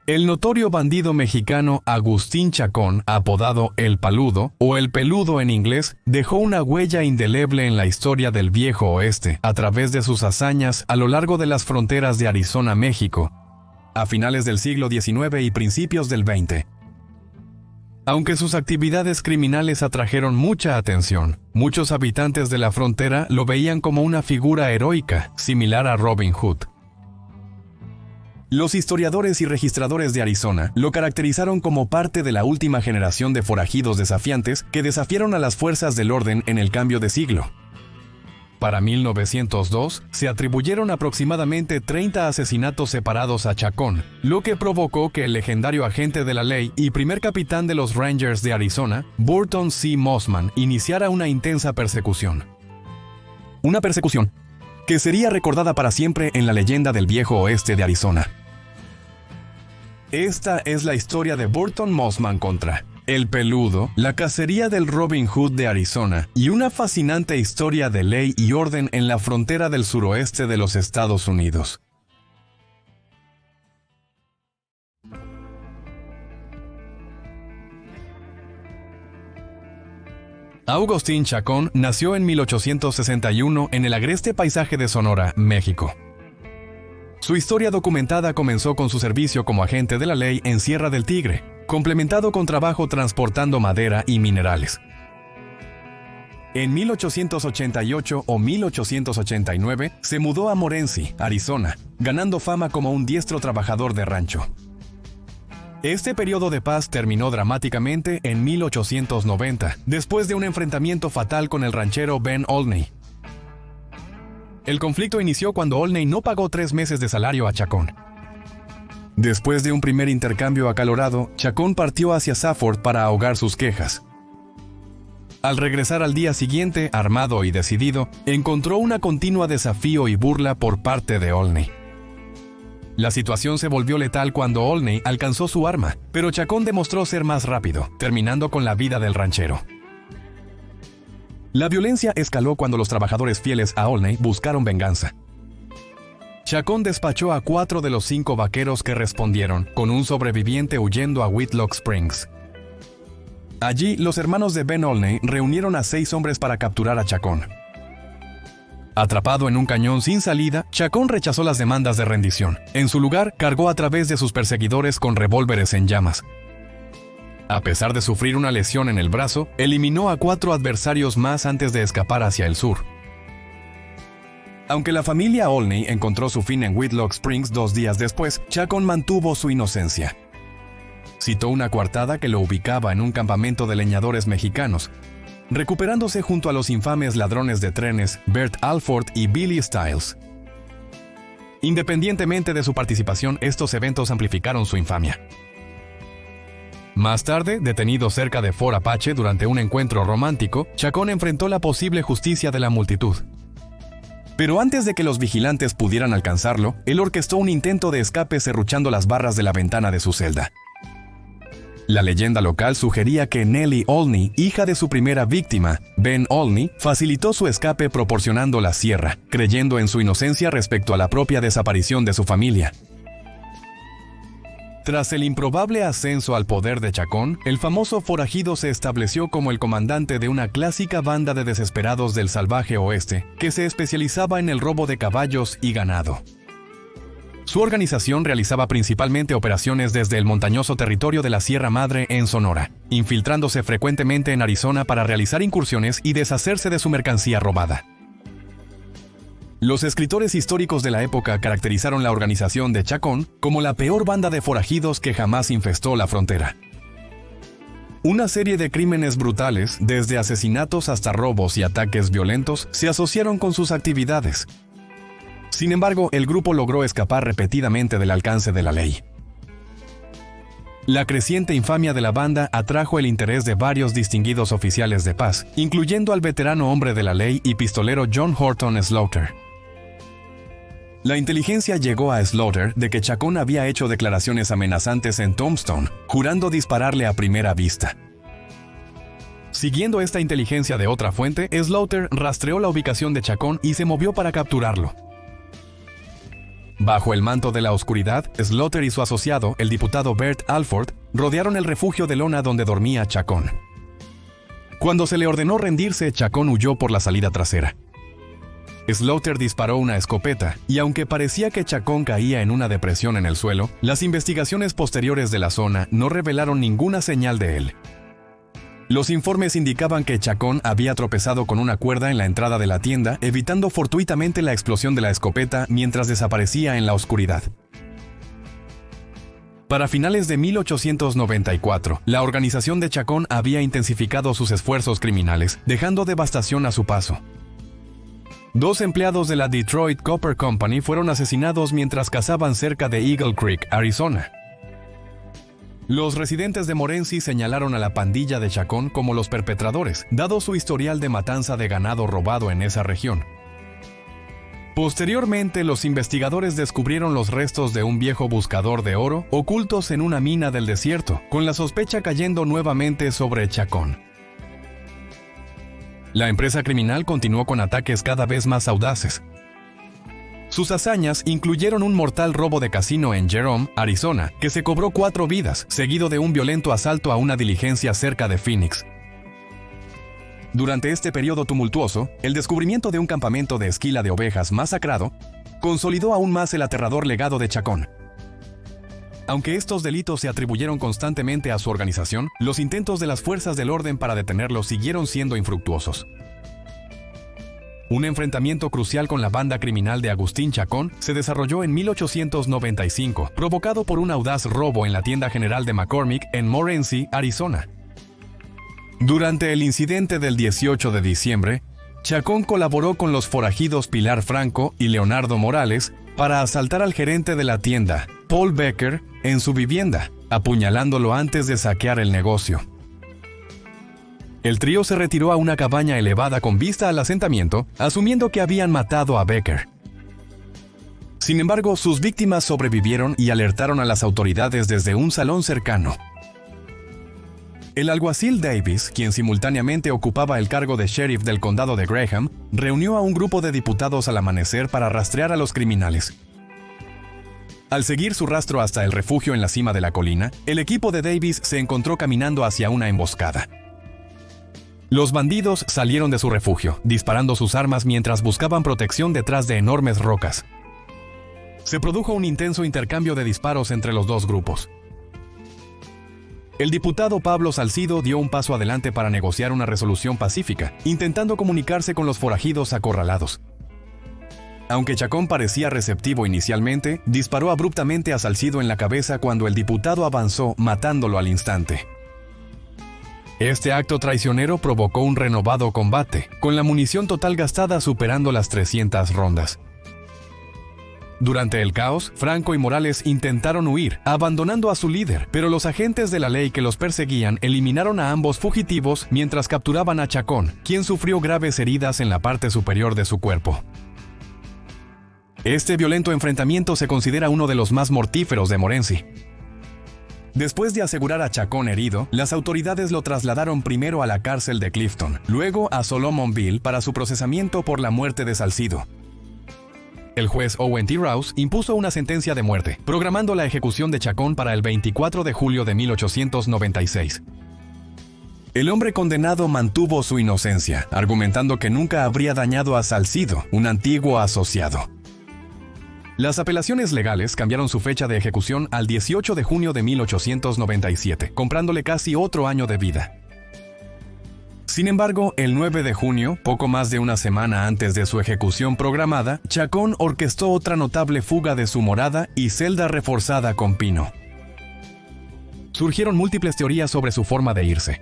El notorio bandido mexicano Agustín Chacón, apodado El Paludo, o El Peludo en inglés, dejó una huella indeleble en la historia del Viejo Oeste a través de sus hazañas a lo largo de las fronteras de Arizona, México, a finales del siglo XIX y principios del XX. Aunque sus actividades criminales atrajeron mucha atención, muchos habitantes de la frontera lo veían como una figura heroica, similar a Robin Hood. Los historiadores y registradores de Arizona lo caracterizaron como parte de la última generación de forajidos desafiantes que desafiaron a las fuerzas del orden en el cambio de siglo. Para 1902, se atribuyeron aproximadamente 30 asesinatos separados a Chacón, lo que provocó que el legendario agente de la ley y primer capitán de los Rangers de Arizona, Burton C. Mossman, iniciara una intensa persecución. Una persecución que sería recordada para siempre en la leyenda del Viejo Oeste de Arizona. Esta es la historia de Burton Mossman contra El Peludo, la cacería del Robin Hood de Arizona y una fascinante historia de ley y orden en la frontera del suroeste de los Estados Unidos. Agustín Chacón nació en 1861 en el agreste paisaje de Sonora, México. Su historia documentada comenzó con su servicio como agente de la ley en Sierra del Tigre, complementado con trabajo transportando madera y minerales. En 1888 o 1889 se mudó a Morenci, Arizona, ganando fama como un diestro trabajador de rancho. Este periodo de paz terminó dramáticamente en 1890, después de un enfrentamiento fatal con el ranchero Ben Olney. El conflicto inició cuando Olney no pagó 3 meses de salario a Chacón. Después de un primer intercambio acalorado, Chacón partió hacia Safford para ahogar sus quejas. Al regresar al día siguiente, armado y decidido, encontró una continua desafío y burla por parte de Olney. La situación se volvió letal cuando Olney alcanzó su arma, pero Chacón demostró ser más rápido, terminando con la vida del ranchero. La violencia escaló cuando los trabajadores fieles a Olney buscaron venganza. Chacón despachó a 4 de los 5 vaqueros que respondieron, con un sobreviviente huyendo a Whitlock Springs. Allí, los hermanos de Ben Olney reunieron a 6 hombres para capturar a Chacón. Atrapado en un cañón sin salida, Chacón rechazó las demandas de rendición. En su lugar, cargó a través de sus perseguidores con revólveres en llamas. A pesar de sufrir una lesión en el brazo, eliminó a 4 adversarios más antes de escapar hacia el sur. Aunque la familia Olney encontró su fin en Whitlock Springs 2 días después, Chacón mantuvo su inocencia. Citó una coartada que lo ubicaba en un campamento de leñadores mexicanos, recuperándose junto a los infames ladrones de trenes Bert Alford y Billy Stiles. Independientemente de su participación, estos eventos amplificaron su infamia. Más tarde, detenido cerca de Fort Apache durante un encuentro romántico, Chacón enfrentó la posible justicia de la multitud. Pero antes de que los vigilantes pudieran alcanzarlo, él orquestó un intento de escape serruchando las barras de la ventana de su celda. La leyenda local sugería que Nellie Olney, hija de su primera víctima, Ben Olney, facilitó su escape proporcionando la sierra, creyendo en su inocencia respecto a la propia desaparición de su familia. Tras el improbable ascenso al poder de Chacón, el famoso forajido se estableció como el comandante de una clásica banda de desesperados del salvaje oeste, que se especializaba en el robo de caballos y ganado. Su organización realizaba principalmente operaciones desde el montañoso territorio de la Sierra Madre en Sonora, infiltrándose frecuentemente en Arizona para realizar incursiones y deshacerse de su mercancía robada. Los escritores históricos de la época caracterizaron la organización de Chacón como la peor banda de forajidos que jamás infestó la frontera. Una serie de crímenes brutales, desde asesinatos hasta robos y ataques violentos, se asociaron con sus actividades. Sin embargo, el grupo logró escapar repetidamente del alcance de la ley. La creciente infamia de la banda atrajo el interés de varios distinguidos oficiales de paz, incluyendo al veterano hombre de la ley y pistolero John Horton Slaughter. La inteligencia llegó a Slaughter de que Chacón había hecho declaraciones amenazantes en Tombstone, jurando dispararle a primera vista. Siguiendo esta inteligencia de otra fuente, Slaughter rastreó la ubicación de Chacón y se movió para capturarlo. Bajo el manto de la oscuridad, Slaughter y su asociado, el diputado Bert Alford, rodearon el refugio de lona donde dormía Chacón. Cuando se le ordenó rendirse, Chacón huyó por la salida trasera. Slaughter disparó una escopeta, y aunque parecía que Chacón caía en una depresión en el suelo, las investigaciones posteriores de la zona no revelaron ninguna señal de él. Los informes indicaban que Chacón había tropezado con una cuerda en la entrada de la tienda, evitando fortuitamente la explosión de la escopeta mientras desaparecía en la oscuridad. Para finales de 1894, la organización de Chacón había intensificado sus esfuerzos criminales, dejando devastación a su paso. 2 empleados de la Detroit Copper Company fueron asesinados mientras cazaban cerca de Eagle Creek, Arizona. Los residentes de Morenci señalaron a la pandilla de Chacón como los perpetradores, dado su historial de matanza de ganado robado en esa región. Posteriormente, los investigadores descubrieron los restos de un viejo buscador de oro ocultos en una mina del desierto, con la sospecha cayendo nuevamente sobre Chacón. La empresa criminal continuó con ataques cada vez más audaces. Sus hazañas incluyeron un mortal robo de casino en Jerome, Arizona, que se cobró 4 vidas, seguido de un violento asalto a una diligencia cerca de Phoenix. Durante este periodo tumultuoso, el descubrimiento de un campamento de esquila de ovejas masacrado consolidó aún más el aterrador legado de Chacón. Aunque estos delitos se atribuyeron constantemente a su organización, los intentos de las fuerzas del orden para detenerlo siguieron siendo infructuosos. Un enfrentamiento crucial con la banda criminal de Agustín Chacón se desarrolló en 1895, provocado por un audaz robo en la tienda general de McCormick en Morenci, Arizona. Durante el incidente del 18 de diciembre, Chacón colaboró con los forajidos Pilar Franco y Leonardo Morales para asaltar al gerente de la tienda, Paul Becker, en su vivienda, apuñalándolo antes de saquear el negocio. El trío se retiró a una cabaña elevada con vista al asentamiento, asumiendo que habían matado a Becker. Sin embargo, sus víctimas sobrevivieron y alertaron a las autoridades desde un salón cercano. El alguacil Davis, quien simultáneamente ocupaba el cargo de sheriff del condado de Graham, reunió a un grupo de diputados al amanecer para rastrear a los criminales. Al seguir su rastro hasta el refugio en la cima de la colina, el equipo de Davis se encontró caminando hacia una emboscada. Los bandidos salieron de su refugio, disparando sus armas mientras buscaban protección detrás de enormes rocas. Se produjo un intenso intercambio de disparos entre los dos grupos. El diputado Pablo Salcido dio un paso adelante para negociar una resolución pacífica, intentando comunicarse con los forajidos acorralados. Aunque Chacón parecía receptivo inicialmente, disparó abruptamente a Salcido en la cabeza cuando el diputado avanzó, matándolo al instante. Este acto traicionero provocó un renovado combate, con la munición total gastada superando las 300 rondas. Durante el caos, Franco y Morales intentaron huir, abandonando a su líder, pero los agentes de la ley que los perseguían eliminaron a ambos fugitivos mientras capturaban a Chacón, quien sufrió graves heridas en la parte superior de su cuerpo. Este violento enfrentamiento se considera uno de los más mortíferos de Morenci. Después de asegurar a Chacón herido, las autoridades lo trasladaron primero a la cárcel de Clifton, luego a Solomonville para su procesamiento por la muerte de Salcido. El juez Owen T. Rouse impuso una sentencia de muerte, programando la ejecución de Chacón para el 24 de julio de 1896. El hombre condenado mantuvo su inocencia, argumentando que nunca habría dañado a Salcido, un antiguo asociado. Las apelaciones legales cambiaron su fecha de ejecución al 18 de junio de 1897, comprándole casi otro año de vida. Sin embargo, el 9 de junio, poco más de una semana antes de su ejecución programada, Chacón orquestó otra notable fuga de su morada y celda reforzada con pino. Surgieron múltiples teorías sobre su forma de irse.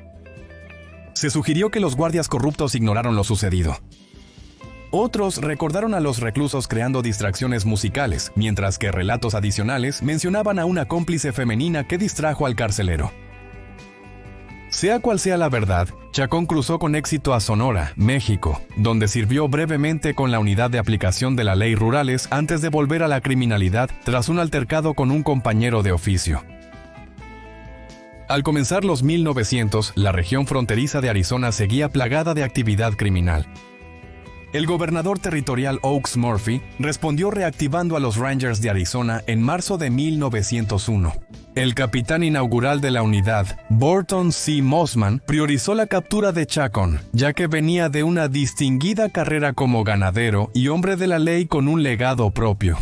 Se sugirió que los guardias corruptos ignoraron lo sucedido. Otros recordaron a los reclusos creando distracciones musicales, mientras que relatos adicionales mencionaban a una cómplice femenina que distrajo al carcelero. Sea cual sea la verdad, Chacón cruzó con éxito a Sonora, México, donde sirvió brevemente con la unidad de aplicación de la ley rurales antes de volver a la criminalidad tras un altercado con un compañero de oficio. Al comenzar los 1900, la región fronteriza de Arizona seguía plagada de actividad criminal. El gobernador territorial Oaks Murphy respondió reactivando a los Rangers de Arizona en marzo de 1901. El capitán inaugural de la unidad, Burton C. Mossman, priorizó la captura de Chacon, ya que venía de una distinguida carrera como ganadero y hombre de la ley con un legado propio.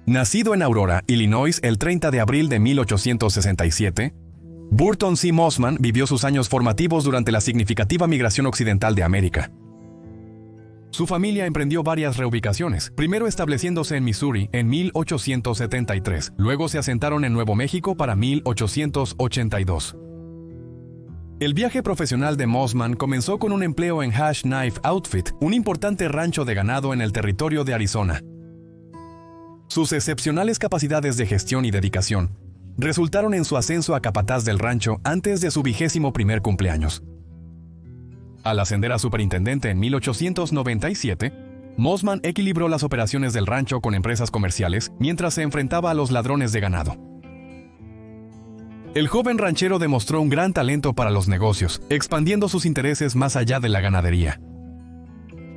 Nacido en Aurora, Illinois, el 30 de abril de 1867, Burton C. Mossman vivió sus años formativos durante la significativa migración occidental de América. Su familia emprendió varias reubicaciones, primero estableciéndose en Missouri en 1873, luego se asentaron en Nuevo México para 1882. El viaje profesional de Mossman comenzó con un empleo en Hash Knife Outfit, un importante rancho de ganado en el territorio de Arizona. Sus excepcionales capacidades de gestión y dedicación resultaron en su ascenso a capataz del rancho antes de su 21º cumpleaños. Al ascender a superintendente en 1897, Mossman equilibró las operaciones del rancho con empresas comerciales mientras se enfrentaba a los ladrones de ganado. El joven ranchero demostró un gran talento para los negocios, expandiendo sus intereses más allá de la ganadería.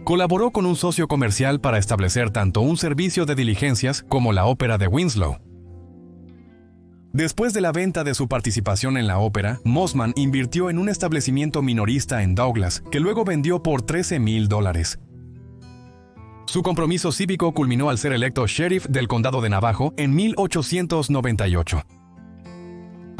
Colaboró con un socio comercial para establecer tanto un servicio de diligencias como la ópera de Winslow. Después de la venta de su participación en la ópera, Mossman invirtió en un establecimiento minorista en Douglas, que luego vendió por $13,000. Su compromiso cívico culminó al ser electo sheriff del condado de Navajo en 1898.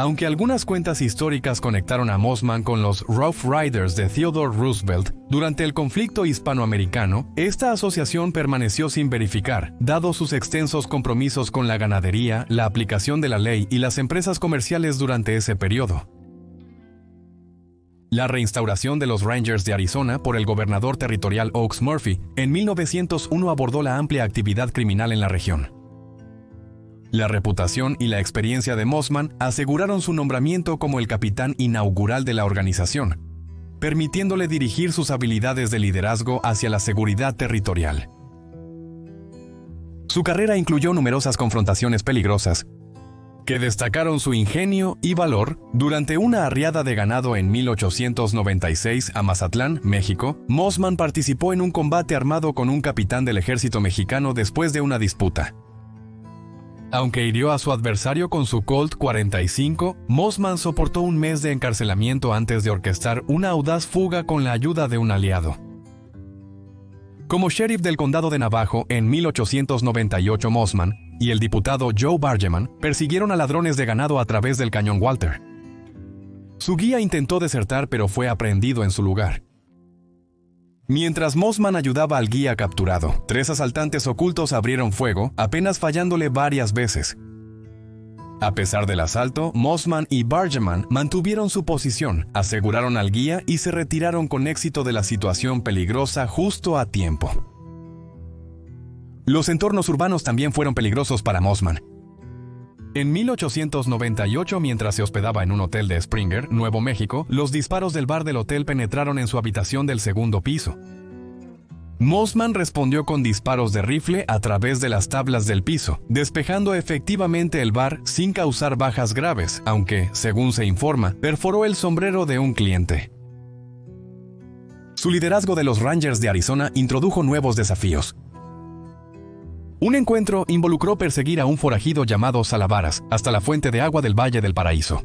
Aunque algunas cuentas históricas conectaron a Mossman con los Rough Riders de Theodore Roosevelt durante el conflicto hispanoamericano, esta asociación permaneció sin verificar, dado sus extensos compromisos con la ganadería, la aplicación de la ley y las empresas comerciales durante ese periodo. La reinstauración de los Rangers de Arizona por el gobernador territorial Oaks Murphy en 1901 abordó la amplia actividad criminal en la región. La reputación y la experiencia de Mossman aseguraron su nombramiento como el capitán inaugural de la organización, permitiéndole dirigir sus habilidades de liderazgo hacia la seguridad territorial. Su carrera incluyó numerosas confrontaciones peligrosas, que destacaron su ingenio y valor. Durante una arriada de ganado en 1896 a Mazatlán, México, Mossman participó en un combate armado con un capitán del ejército mexicano después de una disputa. Aunque hirió a su adversario con su Colt 45, Mossman soportó un mes de encarcelamiento antes de orquestar una audaz fuga con la ayuda de un aliado. Como sheriff del condado de Navajo en 1898, Mossman y el diputado Joe Bargeman persiguieron a ladrones de ganado a través del cañón Walter. Su guía intentó desertar, pero fue aprehendido en su lugar. Mientras Mossman ayudaba al guía capturado, 3 asaltantes ocultos abrieron fuego, apenas fallándole varias veces. A pesar del asalto, Mossman y Bargeman mantuvieron su posición, aseguraron al guía y se retiraron con éxito de la situación peligrosa justo a tiempo. Los entornos urbanos también fueron peligrosos para Mossman. En 1898, mientras se hospedaba en un hotel de Springer, Nuevo México, los disparos del bar del hotel penetraron en su habitación del segundo piso. Mossman respondió con disparos de rifle a través de las tablas del piso, despejando efectivamente el bar sin causar bajas graves, aunque, según se informa, perforó el sombrero de un cliente. Su liderazgo de los Rangers de Arizona introdujo nuevos desafíos. Un encuentro involucró perseguir a un forajido llamado Salavaras hasta la fuente de agua del Valle del Paraíso.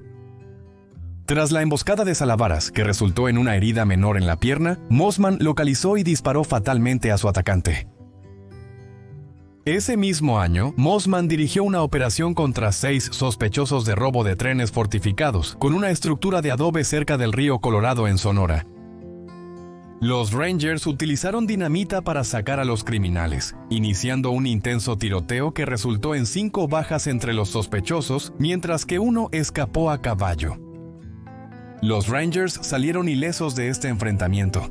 Tras la emboscada de Salavaras, que resultó en una herida menor en la pierna, Mossman localizó y disparó fatalmente a su atacante. Ese mismo año, Mossman dirigió una operación contra 6 sospechosos de robo de trenes fortificados con una estructura de adobe cerca del río Colorado en Sonora. Los Rangers utilizaron dinamita para sacar a los criminales, iniciando un intenso tiroteo que resultó en 5 bajas entre los sospechosos, mientras que uno escapó a caballo. Los Rangers salieron ilesos de este enfrentamiento.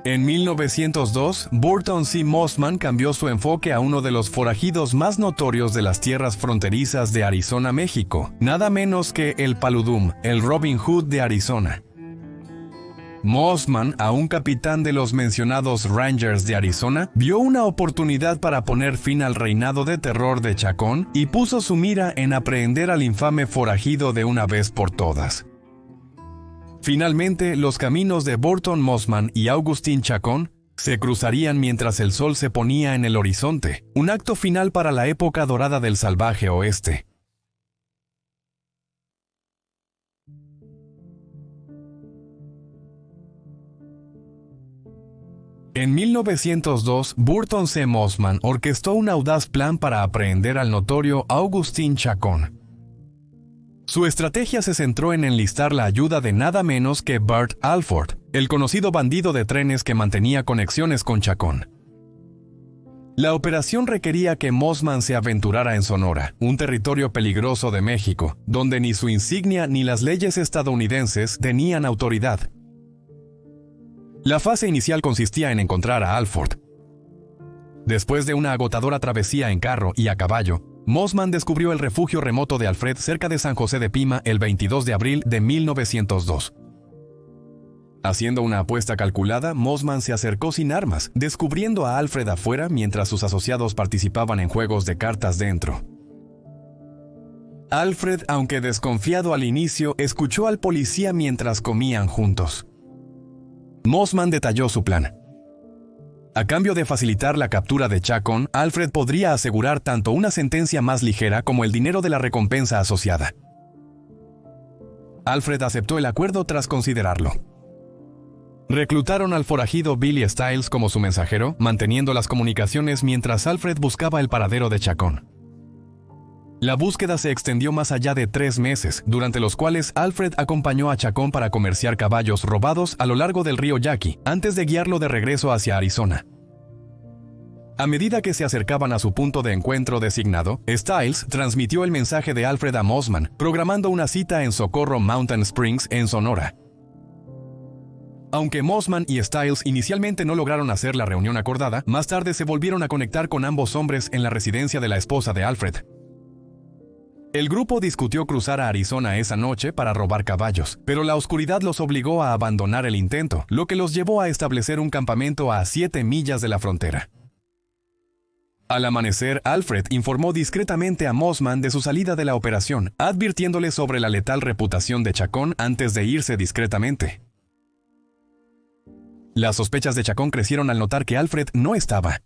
En 1902, Burton C. Mossman cambió su enfoque a uno de los forajidos más notorios de las tierras fronterizas de Arizona, México, nada menos que el Paludum, el Robin Hood de Arizona. Mossman, a un capitán de los mencionados Rangers de Arizona, vio una oportunidad para poner fin al reinado de terror de Chacón y puso su mira en aprehender al infame forajido de una vez por todas. Finalmente, los caminos de Burton Mossman y Augustín Chacón se cruzarían mientras el sol se ponía en el horizonte, un acto final para la época dorada del salvaje oeste. En 1902, Burton C. Mossman orquestó un audaz plan para aprehender al notorio Augustín Chacón. Su estrategia se centró en enlistar la ayuda de nada menos que Bert Alford, el conocido bandido de trenes que mantenía conexiones con Chacón. La operación requería que Mossman se aventurara en Sonora, un territorio peligroso de México, donde ni su insignia ni las leyes estadounidenses tenían autoridad. La fase inicial consistía en encontrar a Alford. Después de una agotadora travesía en carro y a caballo, Mossman descubrió el refugio remoto de Alfred cerca de San José de Pima el 22 de abril de 1902. Haciendo una apuesta calculada, Mossman se acercó sin armas, descubriendo a Alfred afuera mientras sus asociados participaban en juegos de cartas dentro. Alfred, aunque desconfiado al inicio, escuchó al policía mientras comían juntos. Mossman detalló su plan. A cambio de facilitar la captura de Chacón, Alfred podría asegurar tanto una sentencia más ligera como el dinero de la recompensa asociada. Alfred aceptó el acuerdo tras considerarlo. Reclutaron al forajido Billy Stiles como su mensajero, manteniendo las comunicaciones mientras Alfred buscaba el paradero de Chacón. La búsqueda se extendió más allá de 3 meses, durante los cuales Alfred acompañó a Chacón para comerciar caballos robados a lo largo del río Yaqui, antes de guiarlo de regreso hacia Arizona. A medida que se acercaban a su punto de encuentro designado, Stiles transmitió el mensaje de Alfred a Mossman, programando una cita en Socorro Mountain Springs, en Sonora. Aunque Mossman y Stiles inicialmente no lograron hacer la reunión acordada, más tarde se volvieron a conectar con ambos hombres en la residencia de la esposa de Alfred. El grupo discutió cruzar a Arizona esa noche para robar caballos, pero la oscuridad los obligó a abandonar el intento, lo que los llevó a establecer un campamento a 7 millas de la frontera. Al amanecer, Alfred informó discretamente a Mossman de su salida de la operación, advirtiéndole sobre la letal reputación de Chacón antes de irse discretamente. Las sospechas de Chacón crecieron al notar que Alfred no estaba.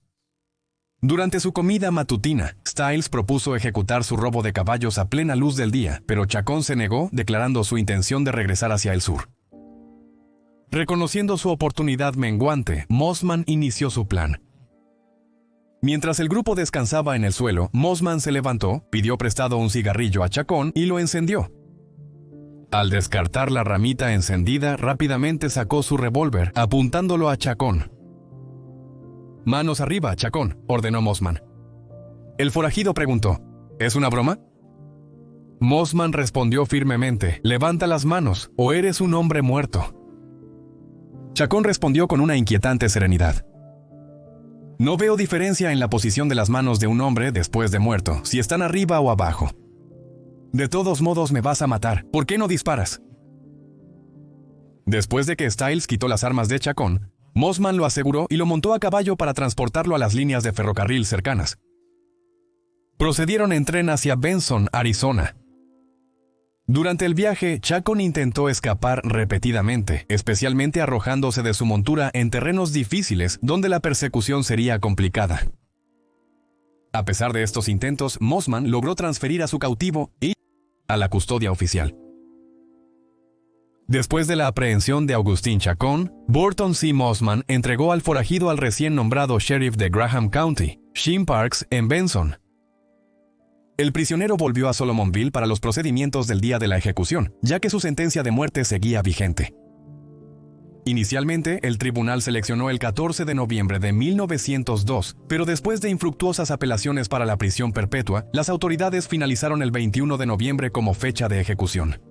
Durante su comida matutina, Stiles propuso ejecutar su robo de caballos a plena luz del día, pero Chacón se negó, declarando su intención de regresar hacia el sur. Reconociendo su oportunidad menguante, Mossman inició su plan. Mientras el grupo descansaba en el suelo, Mossman se levantó, pidió prestado un cigarrillo a Chacón y lo encendió. Al descartar la ramita encendida, rápidamente sacó su revólver, apuntándolo a Chacón. «Manos arriba, Chacón», ordenó Mossman. El forajido preguntó, «¿Es una broma?». Mossman respondió firmemente, «Levanta las manos, o eres un hombre muerto». Chacón respondió con una inquietante serenidad. «No veo diferencia en la posición de las manos de un hombre después de muerto, si están arriba o abajo. De todos modos me vas a matar, ¿por qué no disparas?». Después de que Stiles quitó las armas de Chacón, Mossman lo aseguró y lo montó a caballo para transportarlo a las líneas de ferrocarril cercanas. Procedieron en tren hacia Benson, Arizona. Durante el viaje, Chacón intentó escapar repetidamente, especialmente arrojándose de su montura en terrenos difíciles donde la persecución sería complicada. A pesar de estos intentos, Mossman logró transferir a su cautivo y a la custodia oficial. Después de la aprehensión de Augustín Chacón, Burton C. Mossman entregó al forajido al recién nombrado sheriff de Graham County, Shin Parks, en Benson. El prisionero volvió a Solomonville para los procedimientos del día de la ejecución, ya que su sentencia de muerte seguía vigente. Inicialmente, el tribunal seleccionó el 14 de noviembre de 1902, pero después de infructuosas apelaciones para la prisión perpetua, las autoridades finalizaron el 21 de noviembre como fecha de ejecución.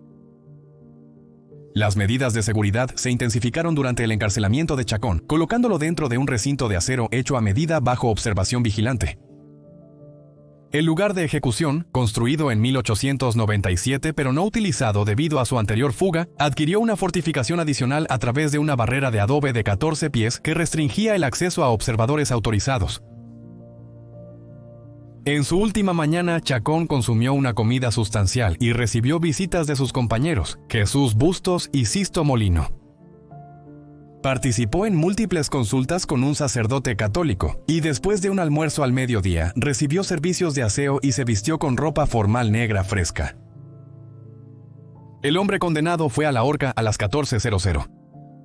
Las medidas de seguridad se intensificaron durante el encarcelamiento de Chacón, colocándolo dentro de un recinto de acero hecho a medida bajo observación vigilante. El lugar de ejecución, construido en 1897 pero no utilizado debido a su anterior fuga, adquirió una fortificación adicional a través de una barrera de adobe de 14 pies que restringía el acceso a observadores autorizados. En su última mañana, Chacón consumió una comida sustancial y recibió visitas de sus compañeros, Jesús Bustos y Sisto Molino. Participó en múltiples consultas con un sacerdote católico y después de un almuerzo al mediodía recibió servicios de aseo y se vistió con ropa formal negra fresca. El hombre condenado fue a la horca a las 14:00,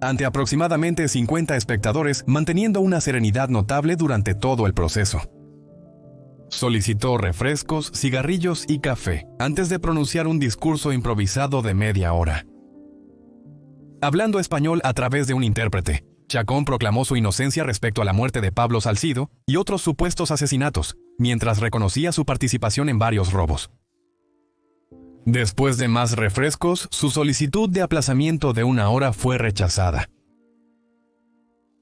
ante aproximadamente 50 espectadores, manteniendo una serenidad notable durante todo el proceso. Solicitó refrescos, cigarrillos y café antes de pronunciar un discurso improvisado de media hora. Hablando español a través de un intérprete, Chacón proclamó su inocencia respecto a la muerte de Pablo Salcido y otros supuestos asesinatos, mientras reconocía su participación en varios robos. Después de más refrescos, su solicitud de aplazamiento de 1 hora fue rechazada.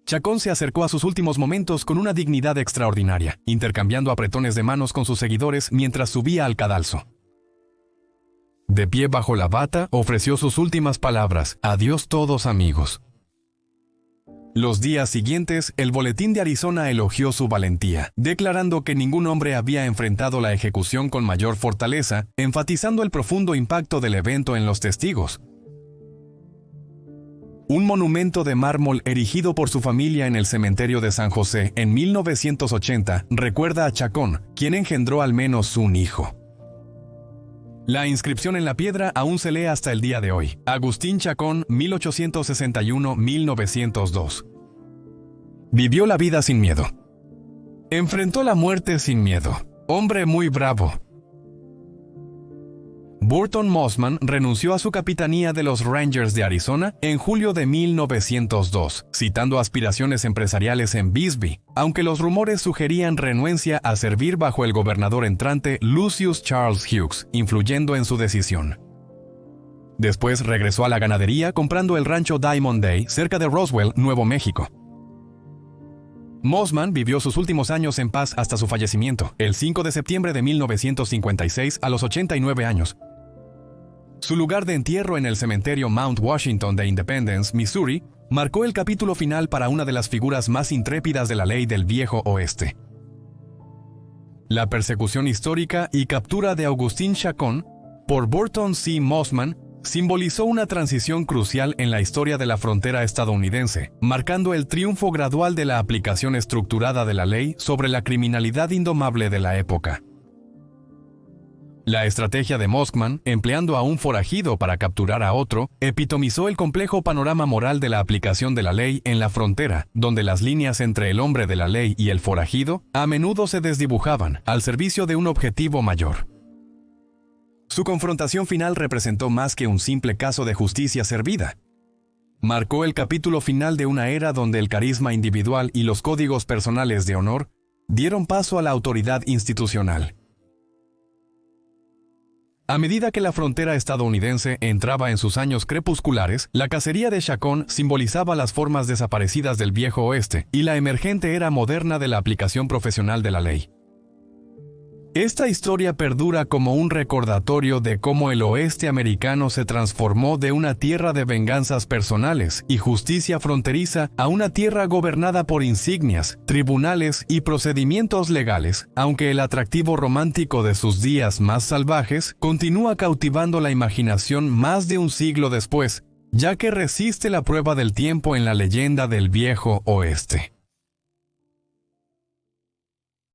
Chacón se acercó a sus últimos momentos con una dignidad extraordinaria, intercambiando apretones de manos con sus seguidores mientras subía al cadalso. De pie bajo la bata, ofreció sus últimas palabras: «Adiós todos, amigos». Los días siguientes, el Boletín de Arizona elogió su valentía, declarando que ningún hombre había enfrentado la ejecución con mayor fortaleza, enfatizando el profundo impacto del evento en los testigos. Un monumento de mármol erigido por su familia en el cementerio de San José en 1980 recuerda a Chacón, quien engendró al menos un hijo. La inscripción en la piedra aún se lee hasta el día de hoy. Agustín Chacón, 1861-1902. Vivió la vida sin miedo. Enfrentó la muerte sin miedo. Hombre muy bravo. Burton Mossman renunció a su capitanía de los Rangers de Arizona en julio de 1902, citando aspiraciones empresariales en Bisbee, aunque los rumores sugerían renuencia a servir bajo el gobernador entrante Lucius Charles Hughes, influyendo en su decisión. Después regresó a la ganadería comprando el rancho Diamond Day cerca de Roswell, Nuevo México. Mossman vivió sus últimos años en paz hasta su fallecimiento, el 5 de septiembre de 1956 a los 89 años. Su lugar de entierro en el cementerio Mount Washington de Independence, Missouri, marcó el capítulo final para una de las figuras más intrépidas de la ley del Viejo Oeste. La persecución histórica y captura de Agustín Chacón por Burton C. Mossman simbolizó una transición crucial en la historia de la frontera estadounidense, marcando el triunfo gradual de la aplicación estructurada de la ley sobre la criminalidad indomable de la época. La estrategia de Mossman, empleando a un forajido para capturar a otro, epitomizó el complejo panorama moral de la aplicación de la ley en la frontera, donde las líneas entre el hombre de la ley y el forajido a menudo se desdibujaban al servicio de un objetivo mayor. Su confrontación final representó más que un simple caso de justicia servida. Marcó el capítulo final de una era donde el carisma individual y los códigos personales de honor dieron paso a la autoridad institucional. A medida que la frontera estadounidense entraba en sus años crepusculares, la cacería de Chacón simbolizaba las formas desaparecidas del Viejo Oeste y la emergente era moderna de la aplicación profesional de la ley. Esta historia perdura como un recordatorio de cómo el oeste americano se transformó de una tierra de venganzas personales y justicia fronteriza a una tierra gobernada por insignias, tribunales y procedimientos legales, aunque el atractivo romántico de sus días más salvajes continúa cautivando la imaginación más de un siglo después, ya que resiste la prueba del tiempo en la leyenda del Viejo Oeste.